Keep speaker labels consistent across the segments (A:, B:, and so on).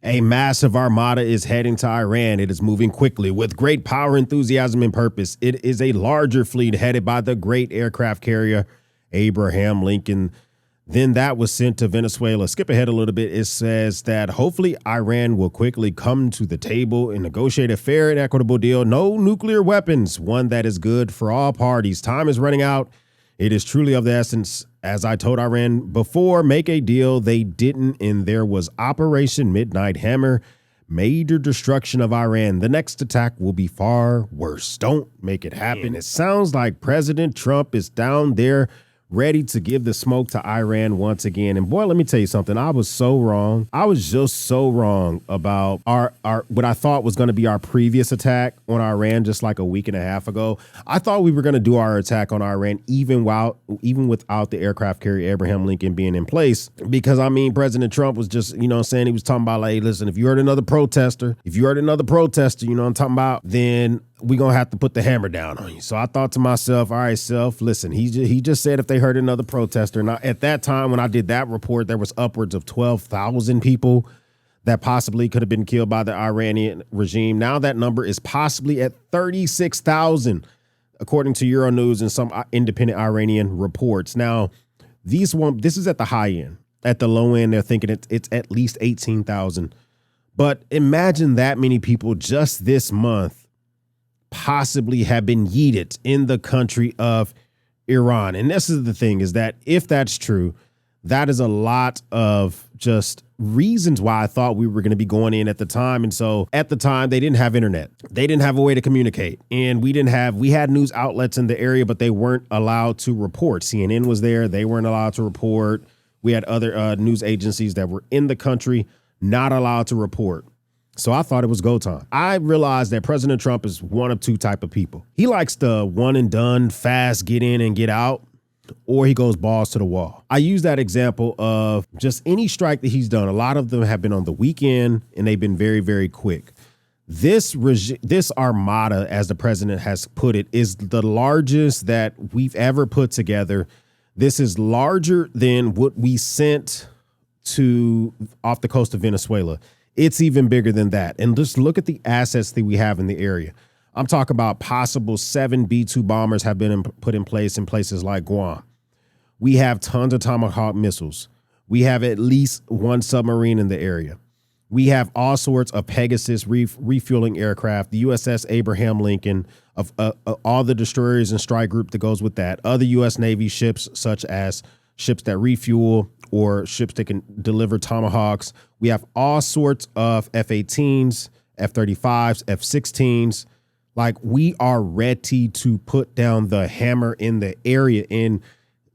A: A massive armada is heading to Iran. It is moving quickly with great power, enthusiasm, and purpose. It is a larger fleet headed by the great aircraft carrier Abraham Lincoln. Then that was sent to Venezuela. Skip ahead a little bit. It says that hopefully Iran will quickly come to the table and negotiate a fair and equitable deal. No nuclear weapons, one that is good for all parties. Time is running out. It is truly of the essence. As I told Iran before, make a deal. They didn't, and there was Operation Midnight Hammer, major destruction of Iran. The next attack will be far worse. Don't make it happen. It sounds like President Trump is down there ready to give the smoke to Iran once again. And boy, let me tell you something. I was so wrong. I was just so wrong about our what I thought was going to be our previous attack on Iran just like a week and a half ago. I thought we were going to do our attack on Iran even without the aircraft carrier Abraham Lincoln being in place. Because I mean, President Trump was just, you know what I'm saying? He was talking about like, hey, listen, if you heard another protester, you know what I'm talking about, then we're going to have to put the hammer down on you. So I thought to myself, all right, self, listen, he just said if they heard another protester. Now, at that time, when I did that report, there was upwards of 12,000 people that possibly could have been killed by the Iranian regime. Now that number is possibly at 36,000, according to Euronews and some independent Iranian reports. Now, this is at the high end. At the low end, they're thinking it's at least 18,000. But imagine that many people just this month possibly have been yeeted in the country of Iran. And this is the thing, is that if that's true, that is a lot of just reasons why I thought we were going to be going in at the time. And so at the time, they didn't have internet. They didn't have a way to communicate. And we had news outlets in the area, but they weren't allowed to report. CNN was there. They weren't allowed to report. We had other news agencies that were in the country, not allowed to report. So I thought it was go time. I realized that President Trump is one of two type of people. He likes the one and done, fast, get in and get out, or he goes balls to the wall. I use that example of just any strike that he's done. A lot of them have been on the weekend and they've been very, very quick. This armada, as the president has put it, is the largest that we've ever put together. This is larger than what we sent to off the coast of Venezuela. It's even bigger than that. And just look at the assets that we have in the area. I'm talking about possible 7 B-2 bombers have been put in place in places like Guam. We have tons of Tomahawk missiles. We have at least one submarine in the area. We have all sorts of Pegasus refueling aircraft, the USS Abraham Lincoln, of all the destroyers and strike group that goes with that, other U.S. Navy ships such as ships that refuel or ships that can deliver Tomahawks. We have all sorts of F-18s, F-35s, F-16s. Like, we are ready to put down the hammer in the area. And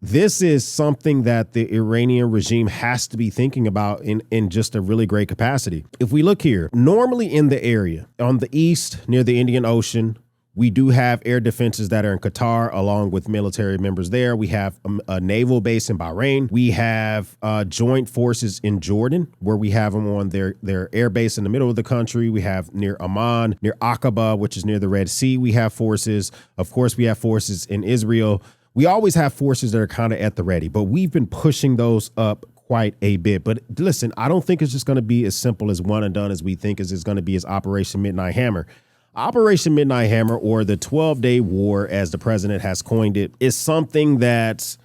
A: this is something that the Iranian regime has to be thinking about in just a really great capacity. If we look here, normally in the area on the east near the Indian Ocean, we do have air defenses that are in Qatar, along with military members there. We have a naval base in Bahrain. We have joint forces in Jordan, where we have them on their air base in the middle of the country. We have near Amman, near Aqaba, which is near the Red Sea. We have forces. Of course, we have forces in Israel. We always have forces that are kind of at the ready, but we've been pushing those up quite a bit. But listen, I don't think it's just going to be as simple as one and done as we think it's going to be as Operation Midnight Hammer. Operation Midnight Hammer, or the 12-day war, as the president has coined it, is something that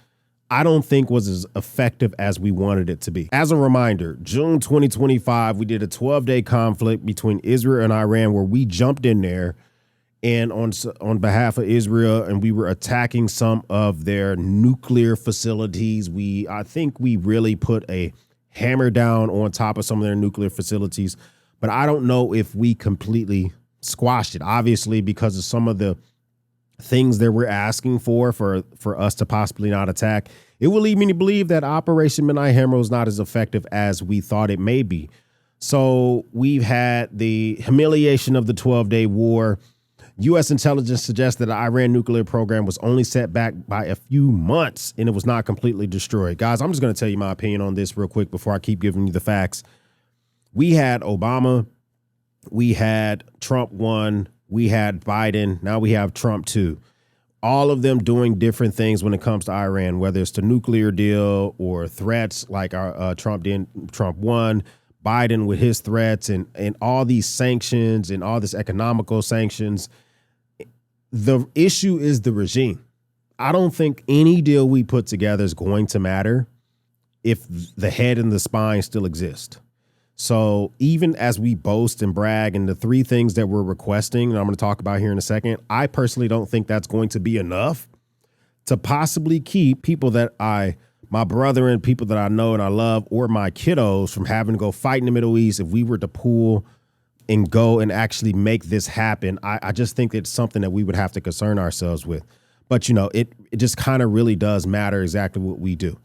A: I don't think was as effective as we wanted it to be. As a reminder, June 2025, we did a 12-day conflict between Israel and Iran where we jumped in there and on behalf of Israel, and we were attacking some of their nuclear facilities. I think we really put a hammer down on top of some of their nuclear facilities, but I don't know if we completely squashed it, obviously, because of some of the things that we're asking for us to possibly not attack. It will lead me to believe that Operation Midnight Hammer was not as effective as we thought it may be. So we've had the humiliation of the 12-day war. U.S. intelligence suggests that the Iran nuclear program was only set back by a few months and it was not completely destroyed. Guys, I'm just going to tell you my opinion on this real quick before I keep giving you the facts. We had Obama. We had Trump 1, we had Biden, now we have Trump 2. All of them doing different things when it comes to Iran, whether it's the nuclear deal or threats like Trump 1, Biden with his threats and all these sanctions and all this economical sanctions. The issue is the regime. I don't think any deal we put together is going to matter if the head and the spine still exist. So even as we boast and brag and the three things that we're requesting, and I'm going to talk about here in a second, I personally don't think that's going to be enough to possibly keep people that my brother and people that I know and I love, or my kiddos, from having to go fight in the Middle East. If we were to pull and go and actually make this happen, I just think it's something that we would have to concern ourselves with. But, it just kind of really does matter exactly what we do.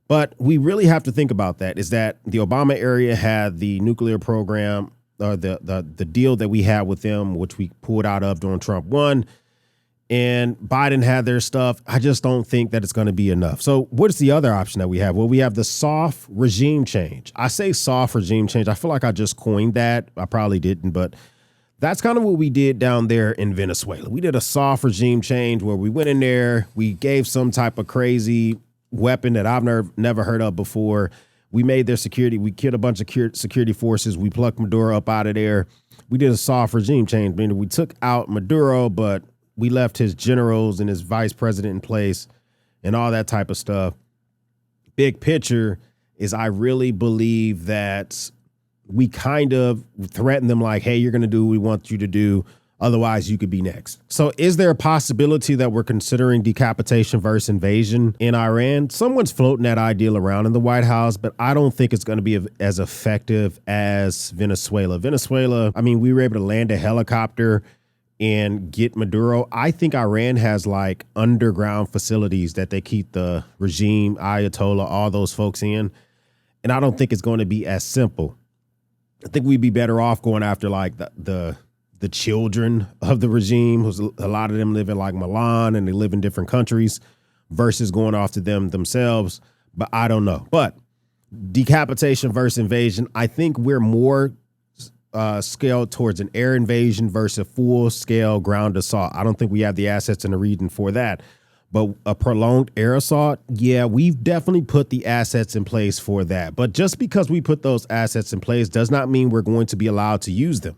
A: But we really have to think about that, is that the Obama era had the nuclear program, the deal that we had with them, which we pulled out of during Trump 1, and Biden had their stuff. I just don't think that it's going to be enough. So what's the other option that we have? Well, we have the soft regime change. I say soft regime change. I feel like I just coined that. I probably didn't, but that's kind of what we did down there in Venezuela. We did a soft regime change where we went in there. We gave some type of crazy weapon that I've never heard of before. We made their security. We killed a bunch of security forces. We plucked Maduro up out of there. We did a soft regime change, meaning we took out Maduro, but we left his generals and his vice president in place and all that type of stuff. Big picture is I really believe that we kind of threaten them like, hey, you're going to do what we want you to do. Otherwise, you could be next. So is there a possibility that we're considering decapitation versus invasion in Iran? Someone's floating that idea around in the White House, but I don't think it's going to be as effective as Venezuela. Venezuela, I mean, we were able to land a helicopter and get Maduro. I think Iran has like underground facilities that they keep the regime, Ayatollah, all those folks in. And I don't think it's going to be as simple. I think we'd be better off going after like the children of the regime, who's a lot of them live in like Milan and they live in different countries, versus going after them themselves. But I don't know. But decapitation versus invasion, I think we're more scaled towards an air invasion versus a full scale ground assault. I don't think we have the assets in the region for that. But a prolonged air assault, yeah, we've definitely put the assets in place for that. But just because we put those assets in place does not mean we're going to be allowed to use them.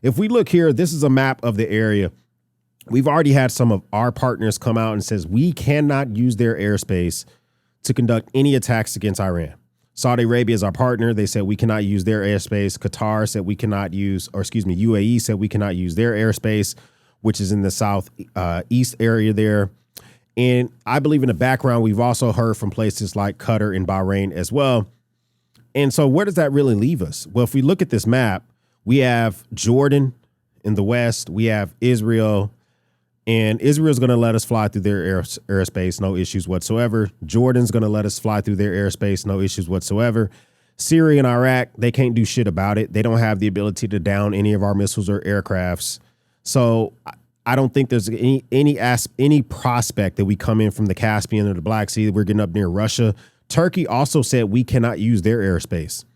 A: If we look here, this is a map of the area. We've already had some of our partners come out and says we cannot use their airspace to conduct any attacks against Iran. Saudi Arabia is our partner. They said we cannot use their airspace. Qatar said we cannot use, UAE said we cannot use their airspace, which is in the south east area there. And I believe in the background, we've also heard from places like Qatar and Bahrain as well. And so where does that really leave us? Well, if we look at this map, we have Jordan in the west. We have Israel, and Israel's going to let us fly through their airspace, no issues whatsoever. Jordan's going to let us fly through their airspace, no issues whatsoever. Syria and Iraq, they can't do shit about it. They don't have the ability to down any of our missiles or aircrafts. So I don't think there's any prospect that we come in from the Caspian or the Black Sea. We're getting up near Russia. Turkey also said we cannot use their airspace.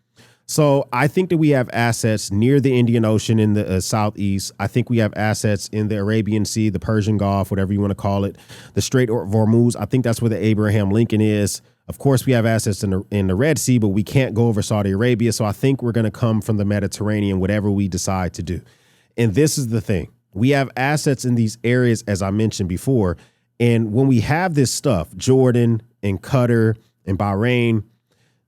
A: So I think that we have assets near the Indian Ocean in the southeast. I think we have assets in the Arabian Sea, the Persian Gulf, whatever you want to call it, the Strait of Hormuz. I think that's where the Abraham Lincoln is. Of course, we have assets in the Red Sea, but we can't go over Saudi Arabia. So I think we're going to come from the Mediterranean, whatever we decide to do. And this is the thing. We have assets in these areas, as I mentioned before. And when we have this stuff, Jordan and Qatar and Bahrain,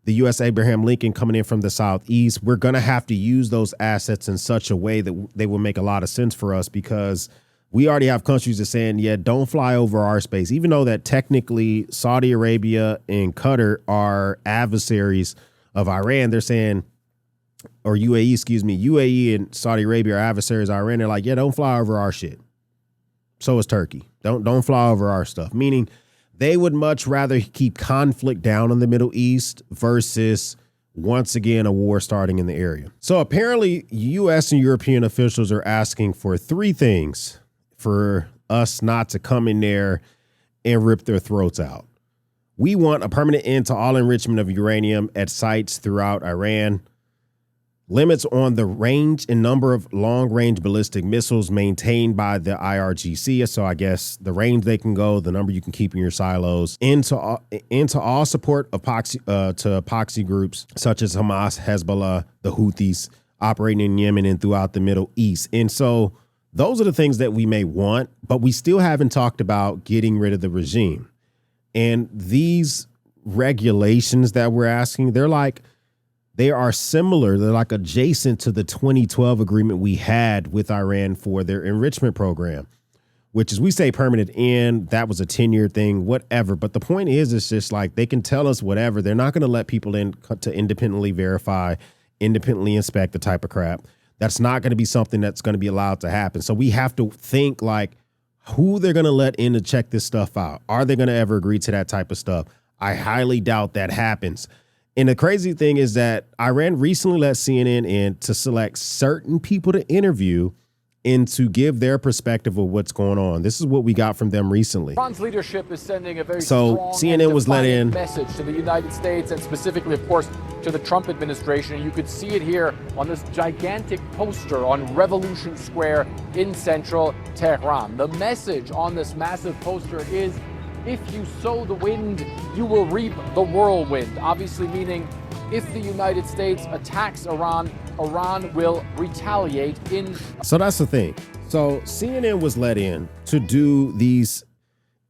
A: the U.S. Abraham Lincoln coming in from the southeast, we're going to have to use those assets in such a way that they will make a lot of sense for us, because we already have countries that are saying, yeah, don't fly over our space, even though that technically Saudi Arabia and Qatar are adversaries of Iran. They're saying, or UAE and Saudi Arabia are adversaries of Iran. They're like, yeah, don't fly over our shit. So is Turkey. Don't fly over our stuff, meaning they would much rather keep conflict down in the Middle East versus, once again, a war starting in the area. So apparently, U.S. and European officials are asking for three things for us not to come in there and rip their throats out. We want a permanent end to all enrichment of uranium at sites throughout Iran. limits on the range and number of long-range ballistic missiles maintained by the IRGC. So I guess the range they can go, the number you can keep in your silos, into all support of epoxy groups such as Hamas, Hezbollah, the Houthis operating in Yemen and throughout the Middle East. And so those are the things that we may want, but we still haven't talked about getting rid of the regime. And these regulations that we're asking, they are similar. They're like adjacent to the 2012 agreement we had with Iran for their enrichment program, which is, we say permanent end. That was a 10-year thing, whatever. But the point is, it's just like they can tell us whatever. They're not going to let people in to independently verify, independently inspect the type of crap. That's not going to be something that's going to be allowed to happen. So we have to think like who they're going to let in to check this stuff out. Are they going to ever agree to that type of stuff? I highly doubt that happens. And the crazy thing is that Iran recently let CNN in to select certain people to interview and to give their perspective of what's going on. This is what we got from them recently.
B: Iran's leadership is sending a very strong
A: CNN was let in
B: message to the United States and specifically, of course, to the Trump administration. You could see it here on this gigantic poster on Revolution Square in central Tehran. The message on this massive poster is, if you sow the wind, you will reap the whirlwind. Obviously meaning if the United States attacks Iran, Iran will retaliate in.
A: So that's the thing. So CNN was let in to do these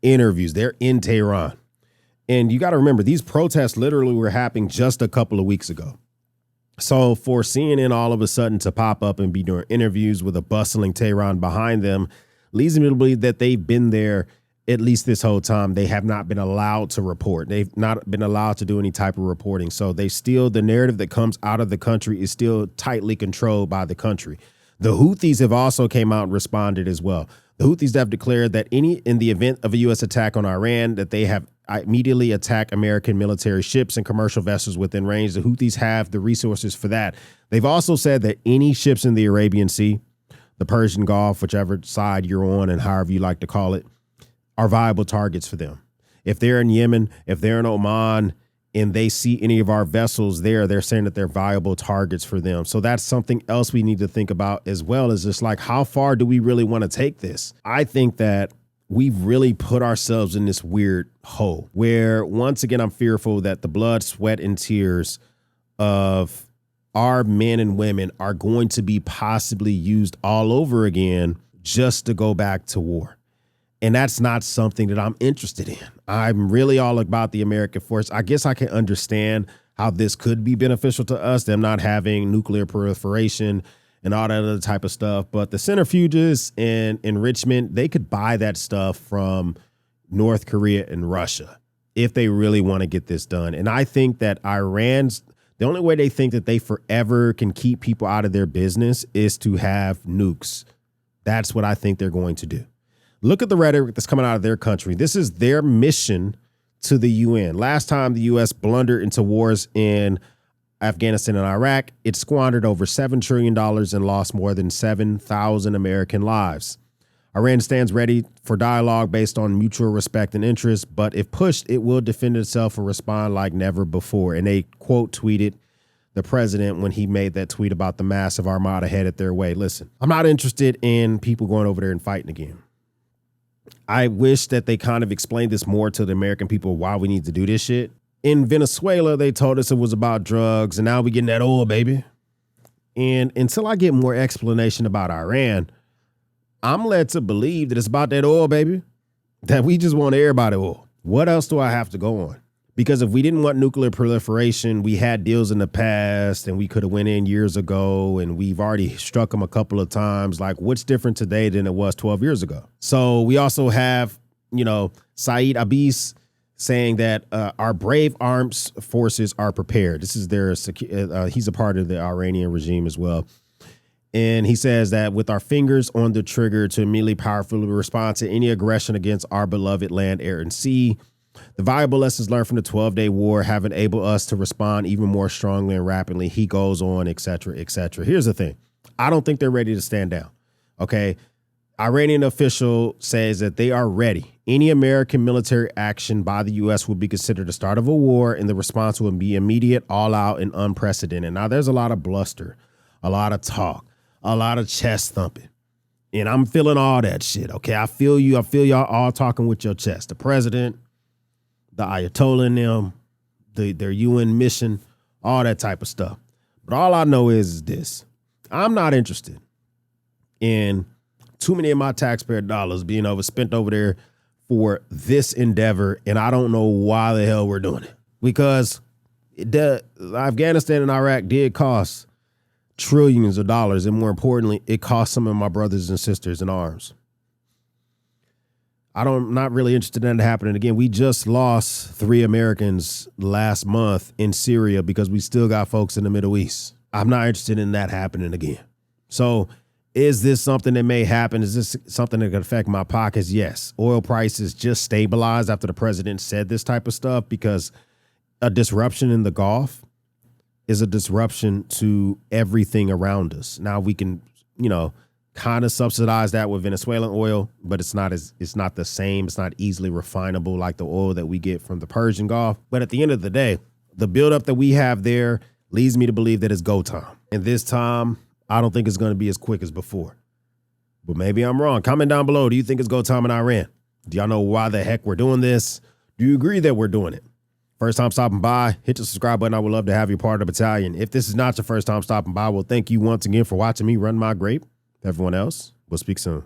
A: interviews. They're in Tehran. And you got to remember, these protests literally were happening just a couple of weeks ago. So for CNN all of a sudden to pop up and be doing interviews with a bustling Tehran behind them leads me to believe that they've been there at least this whole time. They have not been allowed to report. They've not been allowed to do any type of reporting. So the narrative that comes out of the country is still tightly controlled by the country. The Houthis have also came out and responded as well. The Houthis have declared that in the event of a U.S. attack on Iran, that they have immediately attack American military ships and commercial vessels within range. The Houthis have the resources for that. They've also said that any ships in the Arabian Sea, the Persian Gulf, whichever side you're on and however you like to call it, are viable targets for them. If they're in Yemen, if they're in Oman, and they see any of our vessels there, they're saying that they're viable targets for them. So that's something else we need to think about as well, is just like, how far do we really want to take this? I think that we've really put ourselves in this weird hole where, once again, I'm fearful that the blood, sweat, and tears of our men and women are going to be possibly used all over again just to go back to war. And that's not something that I'm interested in. I'm really all about the American force. I guess I can understand how this could be beneficial to us, them not having nuclear proliferation and all that other type of stuff. But the centrifuges and enrichment, they could buy that stuff from North Korea and Russia if they really want to get this done. And I think that the only way they think that they forever can keep people out of their business is to have nukes. That's what I think they're going to do. Look at the rhetoric that's coming out of their country. This is their mission to the UN. Last time the U.S. blundered into wars in Afghanistan and Iraq, it squandered over $7 trillion and lost more than 7,000 American lives. Iran stands ready for dialogue based on mutual respect and interest, but if pushed, it will defend itself and respond like never before. And they quote tweeted the president when he made that tweet about the massive armada headed their way. Listen, I'm not interested in people going over there and fighting again. I wish that they kind of explained this more to the American people, why we need to do this shit. In Venezuela, they told us it was about drugs, and now we getting that oil, baby. And until I get more explanation about Iran, I'm led to believe that it's about that oil, baby, that we just want everybody oil. What else do I have to go on? Because if we didn't want nuclear proliferation, we had deals in the past and we could have went in years ago, and we've already struck them a couple of times. Like, what's different today than it was 12 years ago? So we also have, Saeed Abbas saying that our brave armed forces are prepared. This is he's a part of the Iranian regime as well. And he says that with our fingers on the trigger to immediately powerfully respond to any aggression against our beloved land, air, and sea. The valuable lessons learned from the 12-day war have enabled us to respond even more strongly and rapidly. He goes on, et cetera, et cetera. Here's the thing. I don't think they're ready to stand down. Okay. Iranian official says that they are ready. Any American military action by the U.S. will be considered the start of a war, and the response will be immediate, all out, and unprecedented. Now, there's a lot of bluster, a lot of talk, a lot of chest thumping. And I'm feeling all that shit, okay? I feel you. I feel y'all all talking with your chest. The president, the Ayatollah and them, their UN mission, all that type of stuff. But all I know is this. I'm not interested in too many of my taxpayer dollars being overspent over there for this endeavor, and I don't know why the hell we're doing it. Because Afghanistan and Iraq did cost trillions of dollars, and more importantly, it cost some of my brothers and sisters in arms. I'm not really interested in that happening again. We just lost 3 Americans last month in Syria because we still got folks in the Middle East. I'm not interested in that happening again. So is this something that may happen? Is this something that could affect my pockets? Yes. Oil prices just stabilized after the president said this type of stuff, because a disruption in the Gulf is a disruption to everything around us. Now we can, kind of subsidize that with Venezuelan oil, but it's not the same. It's not easily refinable like the oil that we get from the Persian Gulf. But at the end of the day, the buildup that we have there leads me to believe that it's go time. And this time, I don't think it's going to be as quick as before. But maybe I'm wrong. Comment down below. Do you think it's go time in Iran? Do y'all know why the heck we're doing this? Do you agree that we're doing it? First time stopping by, hit the subscribe button. I would love to have you part of the battalion. If this is not your first time stopping by, well, thank you once again for watching me run my grape. Everyone else, we'll speak soon.